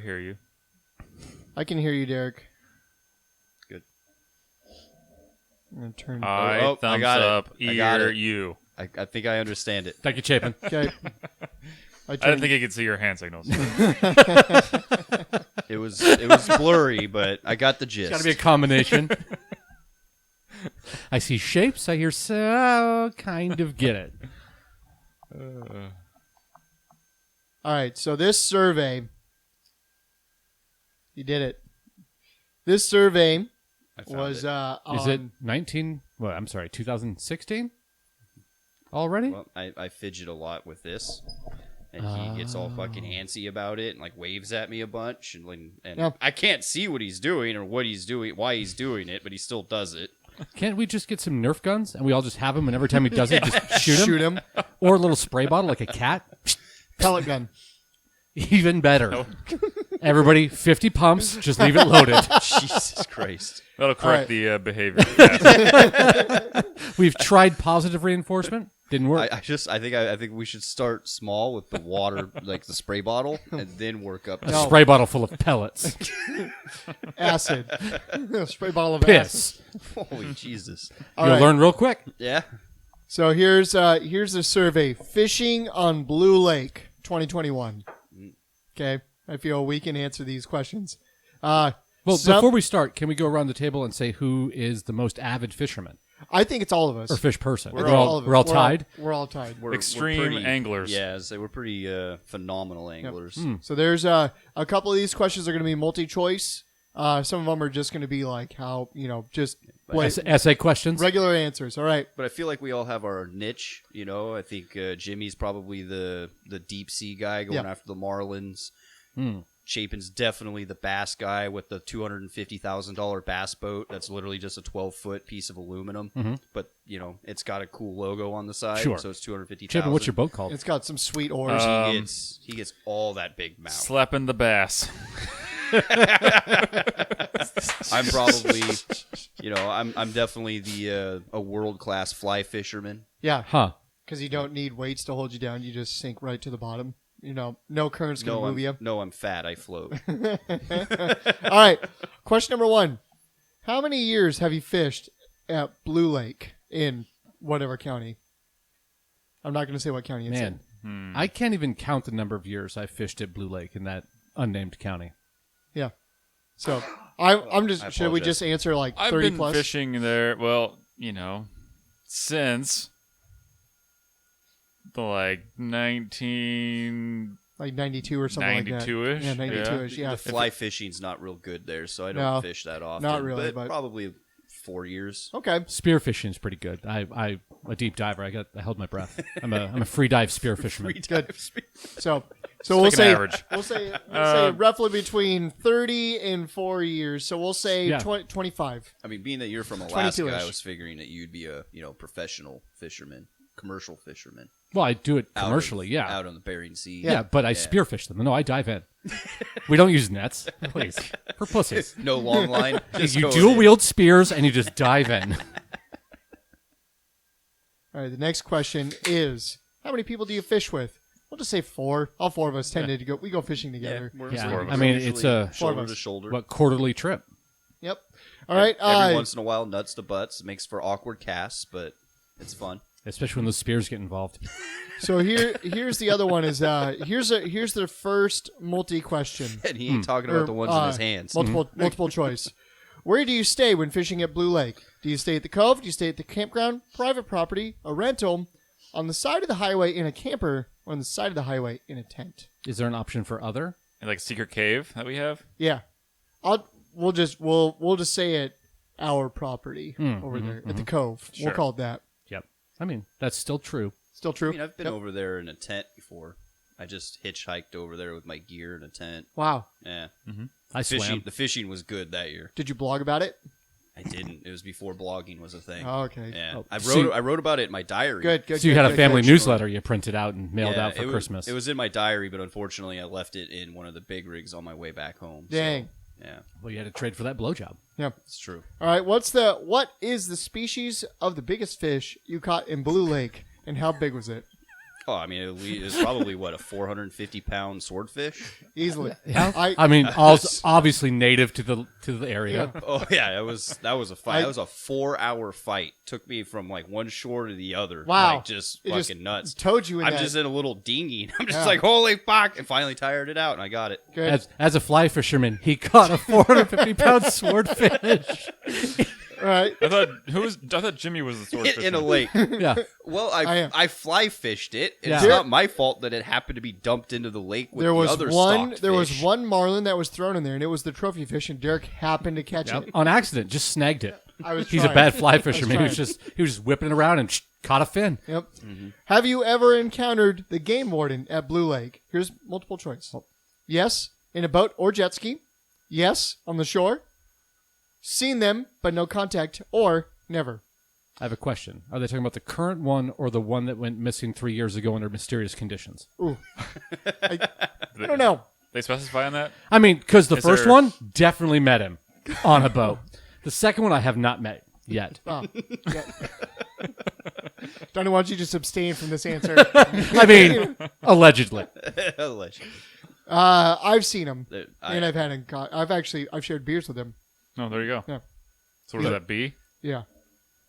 hear you. I can hear you, Derek. Good. I'm gonna turn. I I thumbs got it. up. I got Ear it. you. I think I understand it. Thank you, Chapin. Okay. I didn't think you could see your hand signals. It was blurry, but I got the gist. Got to be a combination. I see shapes. I hear so. Kind of get it. All right. So this survey, you did it. This survey I found was it. Is it 19? Well, I'm sorry, 2016. Already? Well, I fidget a lot with this, and he gets all fucking antsy about it and like waves at me a bunch, and Yeah. I can't see what he's doing or what he's doing, why he's doing it, but he still does it. Can't we just get some Nerf guns and we all just have them, and every time he does it, just shoot him? shoot him. Or a little spray bottle like a cat? Pellet gun. Even better. Everybody, 50 pumps. Just leave it loaded. Jesus Christ! That'll correct All the behavior. fast. We've tried positive reinforcement. Didn't work. I think we should start small with the water, like the spray bottle, and then work up. A spray bottle full of pellets. Acid. Spray bottle of acid. Piss. Holy Jesus! All You'll right. learn real quick. Yeah. So here's the survey: fishing on Blue Lake, 2021. Okay, I feel we can answer these questions. Well, Some- before we start, can we go around the table and say who is the most avid fisherman I think it's all of us. or fish person? It's We're all, of us. we're all tied. We're all tied. We're Extreme pretty, anglers. Yeah, we're pretty phenomenal anglers. So there's a couple of these questions are going to be multi-choice. Some of them are just going to be like how just Essay questions. regular answers. All right. But I feel like we all have our niche. I think Jimmy's probably the deep sea guy going Yeah. after the marlins. Chapin's definitely the bass guy with the $250,000 bass boat. That's literally just a 12-foot piece of aluminum, but it's got a cool logo on the side. Sure. So it's $250,000. Chapin, what's your boat called? It's got some sweet oars. He gets all that big mouth. Slapping the bass. I'm probably, I'm definitely the a world-class fly fisherman. yeah, Huh. because you don't need weights to hold you down. You just sink right to the bottom. No current's going to move you. No, I'm fat. I float. All right. Question number 1. How many years have you fished at Blue Lake in whatever county? I'm not going to say what county it's in. Man, I can't even count the number of years I fished at Blue Lake in that unnamed county. Yeah. So I'm just. I Should we apologize. just answer like I've 30 been plus? fishing there. Well, since the 1992-ish. Like 92 or something like that. Yeah, 92ish. Yeah. The fly fishing's not real good there, so I don't No, fish that often. not really, but- probably 4 years. Okay. Spear fishing is pretty good. I'm a deep diver. I held my breath. I'm a free dive spear fisherman. Good. So we'll like an say average. we'll say roughly between 30 and 4 years. So we'll say Yeah. 25. I mean, being that you're from Alaska, 22-ish. I was figuring that you'd be a professional fisherman, commercial fisherman. Well, I do it Out commercially, of- yeah. out on the Bering Sea. Yeah, but I spearfish them. No, I dive in. We don't use nets, please. For pussies. No long line. Just You going dual in. wield spears and you just dive in. All right. The next question is: how many people do you fish with? We'll just say 4. All 4 of us tended to go. We go fishing Yeah, together. we're Yeah, we're I mean, usually it's a- shoulder Four of to us. shoulder. What, quarterly trip? Yep. All right. Every once in a while, nuts to butts. It makes for awkward casts, but it's fun. Especially when those spears get involved. So here's the other one. Is here's the first multi question. And he ain't talking about the ones in his hands. Multiple choice. Where do you stay when fishing at Blue Lake? Do you stay at the cove? Do you stay at the campground, private property, a rental, on the side of the highway in a camper, or on the side of the highway in a tent? Is there an option for other? Like secret cave that we have. Yeah, we'll just say it our property over there at the cove. We'll Sure. call it that. Yep. I mean, that's still true. Still true. I mean, I've been Yep. over there in a tent before. I just hitchhiked over there with my gear in a tent. Wow. Yeah. I swam. The fishing was good that year. Did you blog about it? I didn't. It was before blogging was a thing. Oh, okay. Yeah. Oh, I so- wrote about it in my diary. Good. So you had a good, family good. newsletter you printed out and mailed Yeah, out for it was- Christmas. It was in my diary, but unfortunately I left it in one of the big rigs on my way back home. so, Dang. yeah, Well, you had to trade for that blowjob. Yeah. it's true. All right. What is the species of the biggest fish you caught in Blue Lake, and how big was it? Oh, I mean, it's probably what, a 450-pound swordfish? Easily. Yeah. I- I mean, also obviously native to the area. Oh yeah, that was a fight. I- That was a 4-hour fight. Took me from like one shore to the other. Wow. like, just It fucking just nuts. towed you in I'm that. just in a little dinghy. And I'm just Yeah. like, holy fuck! And finally tired it out, and I got it. Good. As a fly fisherman, he caught a 450-pound swordfish. All right. I thought Jimmy was the swordfish. In a lake. Yeah. Well, I am. I fly fished it. And Yeah. It's not my fault that it happened to be dumped into the lake with There the was other one. stocked There was fish. one marlin that was thrown in there, and it was the trophy fish, and Derek happened to catch it. On accident, just snagged it. I was. He's trying. a bad fly fisherman. He was trying. just whipping it around and caught a fin. Yep. Have you ever encountered the game warden at Blue Lake? Here's multiple choice. Yes, in a boat or jet ski. Yes, on the shore. Seen them, but no contact, or never. I have a question. Are they talking about the current one or the one that went missing 3 years ago under mysterious conditions? Ooh. I don't know. They specify on that? I mean, because the Is first there- one, definitely met him on a boat. The second one, I have not met yet. Oh, yeah. Donnie, why don't you just abstain from this answer? I mean, allegedly. Allegedly. I've seen him, I- and I've had him. I've shared beers with him. No, there you go. Yeah. So what does that be? Yeah.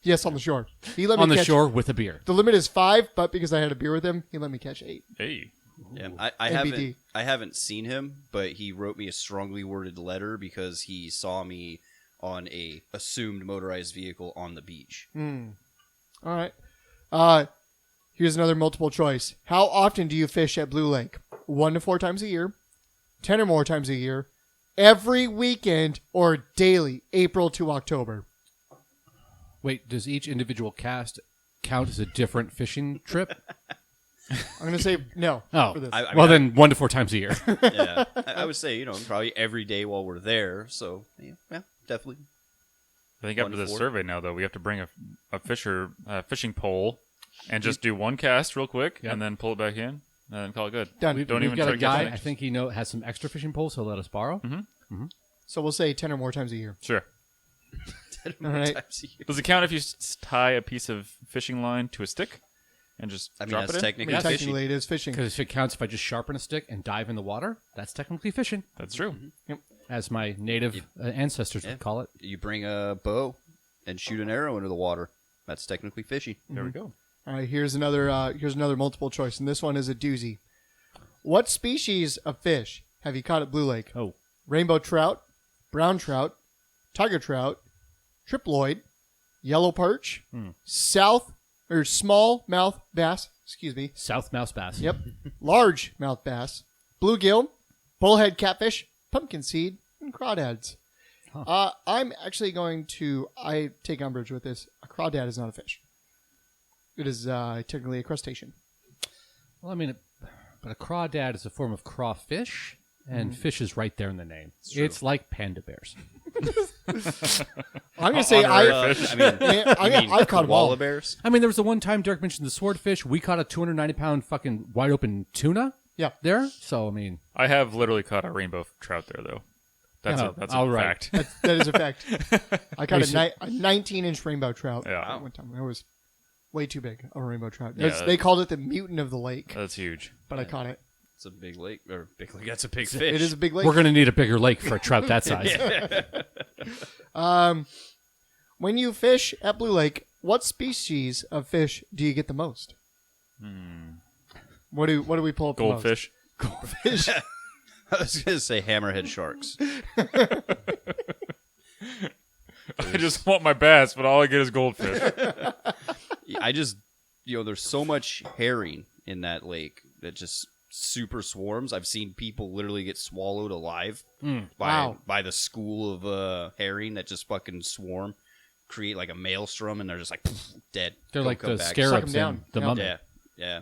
Yes, on the shore. He let me On the catch, shore with a beer. The limit is 5, but because I had a beer with him, he let me catch 8. Hey. Yeah, I NBD. haven't seen him, but he wrote me a strongly worded letter because he saw me on a assumed motorized vehicle on the beach. All right. Here's another multiple choice. How often do you fish at Blue Lake? 1 to 4 times a year, 10 or more times a year, every weekend, or daily, April to October? Wait, does each individual cast count as a different fishing trip? I'm going to say no. Oh, For this. I well mean, then 1 to 4 times a year. Yeah, I would say probably every day while we're there. So yeah, definitely. I think after 1 to this 4. survey now, though, we have to bring a fishing pole and just do one cast real quick and then pull it back in and then call it good. Done. Don't We've even got try a to get guy, changed. I think he has some extra fishing poles he'll let us borrow. So we'll say 10 or more times a year. Sure. All right. Times a year. Does it count if you tie a piece of fishing line to a stick and just I mean, drop that's it in? technically Yeah, fishing. technically, it is fishing. Because if it counts if I just sharpen a stick and dive in the water, that's technically fishing, That's true. as my native ancestors would call it. You bring a bow and shoot an arrow into the water. That's technically fishing. There we go. All right, here's another multiple choice, and this one is a doozy. What species of fish have you caught at Blue Lake? Oh, Rainbow trout, brown trout, tiger trout, triploid, yellow perch, small mouth bass. Excuse me. South mouse bass. Yep, large mouth bass, bluegill, bullhead catfish, pumpkin seed, and crawdads. I'm actually I take umbrage with this. A crawdad is not a fish. It is technically a crustacean. Well, I mean, but a crawdad is a form of crawfish, and fish is right there in the name. It's like panda bears. I'm gonna say honorary I mean, I've caught them all. koala bears. I mean, there was the one time Derek mentioned the swordfish. We caught a 290-pound fucking wide open tuna Yeah. there. So, I mean, I have literally caught a rainbow trout there, though. That's Oh, that's all a right. fact. That is a fact. I caught Hey, so- a 19-inch rainbow trout Yeah. at one time. It was way too big of a rainbow trout. Yeah. They called it the mutant of the lake, That's huge. but I caught it. It's a big lake or big lake. That's a big fish. It is a big lake. we're going to need a bigger lake for a trout that size. When you fish at Blue Lake, what species of fish do you get the most? What do we pull up? Goldfish. The most? Goldfish. I was gonna say hammerhead sharks. I just want my bass, but all I get is goldfish. I just, there's so much herring in that lake that just super swarms. I've seen people literally get swallowed alive Wow. by the school of herring that just fucking swarm, create like a maelstrom, and they're just like dead. They're Don't like come the back. scarabs down. in the Yeah. mummy. Yeah.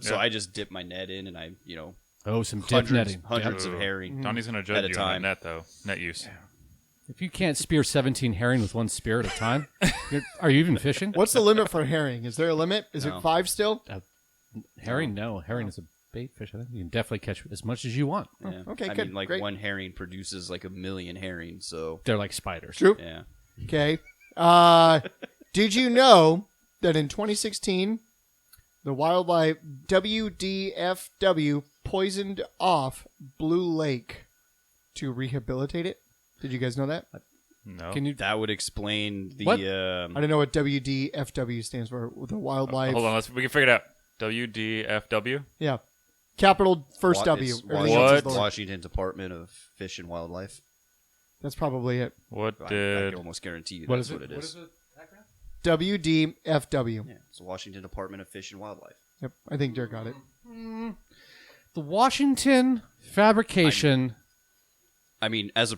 So Yeah. I just dip my net in, and I, Oh, some dip hundreds, netting. hundreds Yep. of herring. Donnie's gonna At judge a you on time. that net, though. Net use. If you can't spear 17 herring with one spear at a time, are you even fishing? What's the limit for herring? Is there a limit? Is No. it 5 still? Herring? No. Herring is a bait fish. I think you can definitely catch as much as you want. Yeah. okay, I good, mean, like great. one herring produces like 1,000,000 herrings. So They're like spiders. True. yeah. Okay. Did you know that in 2016, The wildlife WDFW poisoned off Blue Lake to rehabilitate it. Did you guys know that? No. Can you? That would explain the. What? I don't know what WDFW stands for. The wildlife. Hold on, we can figure it out. WDFW? Yeah. Capital first W. It's Everything else is What? lower. Washington Department of Fish and Wildlife. That's probably it. What I did... can almost guarantee you What that's is it? what it is. WDFW. Yeah, it's the Washington Department of Fish and Wildlife. Yep. I think Derek got it. The Washington Fabrication. I mean, as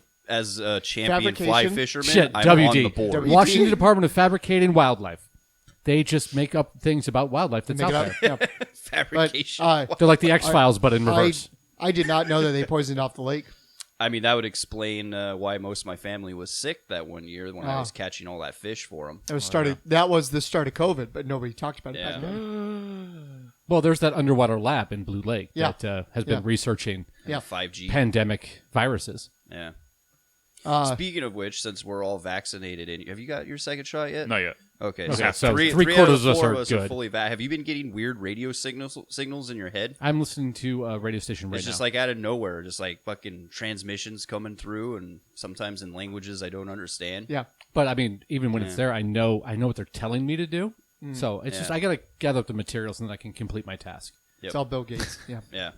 a champion fly Fabrication? fisherman, Shit, I'm WD. on the board. W- Washington Department of Fabricating Wildlife. They just make up things about wildlife that's Make out it there. up. Yeah. Fabrication. But, They're like the X Files, but in I, reverse. I did not know that they poisoned off the lake. I mean, that would explain why most of my family was sick that one year when I was catching all that fish for them. That was started. That was the start of COVID, but nobody talked about it Yeah. back then. Well, there's that underwater lab in Blue Lake Yeah. that has been Yeah. researching Yeah. 5G. pandemic viruses. Yeah. Uh, Speaking of which, since we're all vaccinated, have you got your second shot yet? Not yet. Okay, Okay, so three three-quarters out of of us four are of us good. fully vaccinated. Have you been getting weird radio signals in your head? I'm listening to a radio station right It's just now. like out of nowhere, just like fucking transmissions coming through, and sometimes in languages I don't understand. yeah. But I mean, even when it's Yeah. there, I know what they're telling me to do. So it's just Yeah. I gotta gather up the materials and then I can complete my task. Yep. It's all Bill Gates. Yeah. Yeah.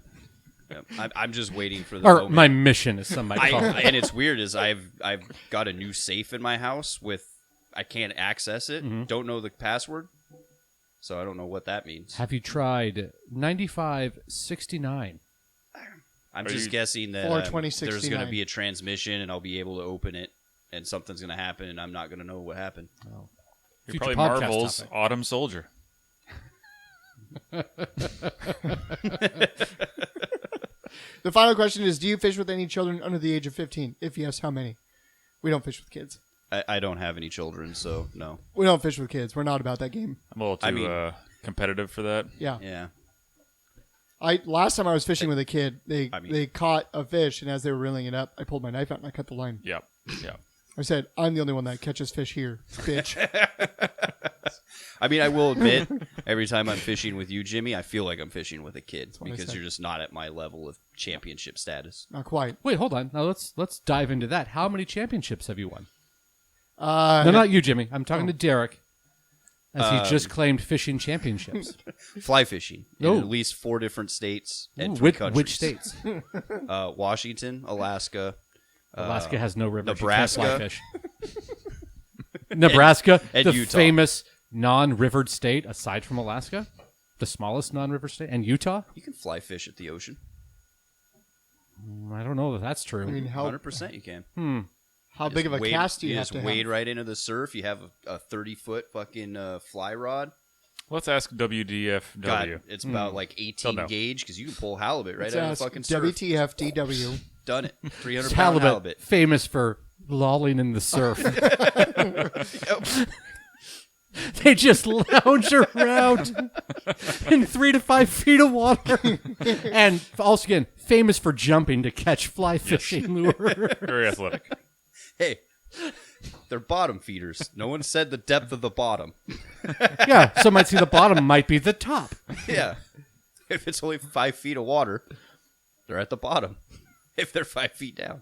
I'm just waiting for the Or moment. my mission, as some might call it. And it's weird is I've got a new safe in my house with I can't access it. Mm-hmm. Don't know the password, so I don't know what that means. Have you tried 9569? I'm Are just you- guessing that 42069. there's going to be a transmission and I'll be able to open it and something's going to happen and I'm not going to know what happened. You're Future probably podcast Marvel's topic. Autumn Soldier. The final question is: do you fish with any children under the age of 15? If yes, how many? We don't fish with kids. I don't have any children, so no. We don't fish with kids. We're not about that game. I'm a little too I mean- competitive for that. Yeah. Yeah. Last time I was fishing with a kid, they I mean- they caught a fish, and as they were reeling it up, I pulled my knife out and I cut the line. Yep. Yep. I said, "I'm the only one that catches fish here, bitch." I mean, I will admit, every time I'm fishing with you, Jimmy, I feel like I'm fishing with a kid what I because said. you're just not at my level of championship status. Not quite. Wait, hold on. Now let's dive into that. How many championships have you won? Uh, No, not you, Jimmy. I'm talking to Derek, as he just claimed fishing championships. Fly fishing in Oh. at least 4 different states and Ooh, 3 which, countries. which states? Washington, Alaska. Alaska has no rivers. Nebraska. You can't fly fish. Nebraska, and the Utah. famous non-rivered state, aside from Alaska, the smallest non-river state, and Utah. You can fly fish at the ocean. I don't know if that's true. I mean, how 100% you can. how big of a cast do you have just to wade have? right into the surf. You have a 30-foot fucking fly rod. Let's ask WDFW. God, it's about like 18 no. gauge because you can pull halibut right Let's out of ask the fucking surf. WTF DW. Done it. 300 It's pound halibut, halibut. famous for lolling in the surf. They just lounge around in 3 to 5 feet of water, and also again famous for jumping to catch fly fishing lure. Very athletic. Hey, they're bottom feeders. No one said the depth of the bottom. Yeah, some might see the bottom might be the top. Yeah. If it's only 5 feet of water, they're at the bottom. If they're 5 feet down.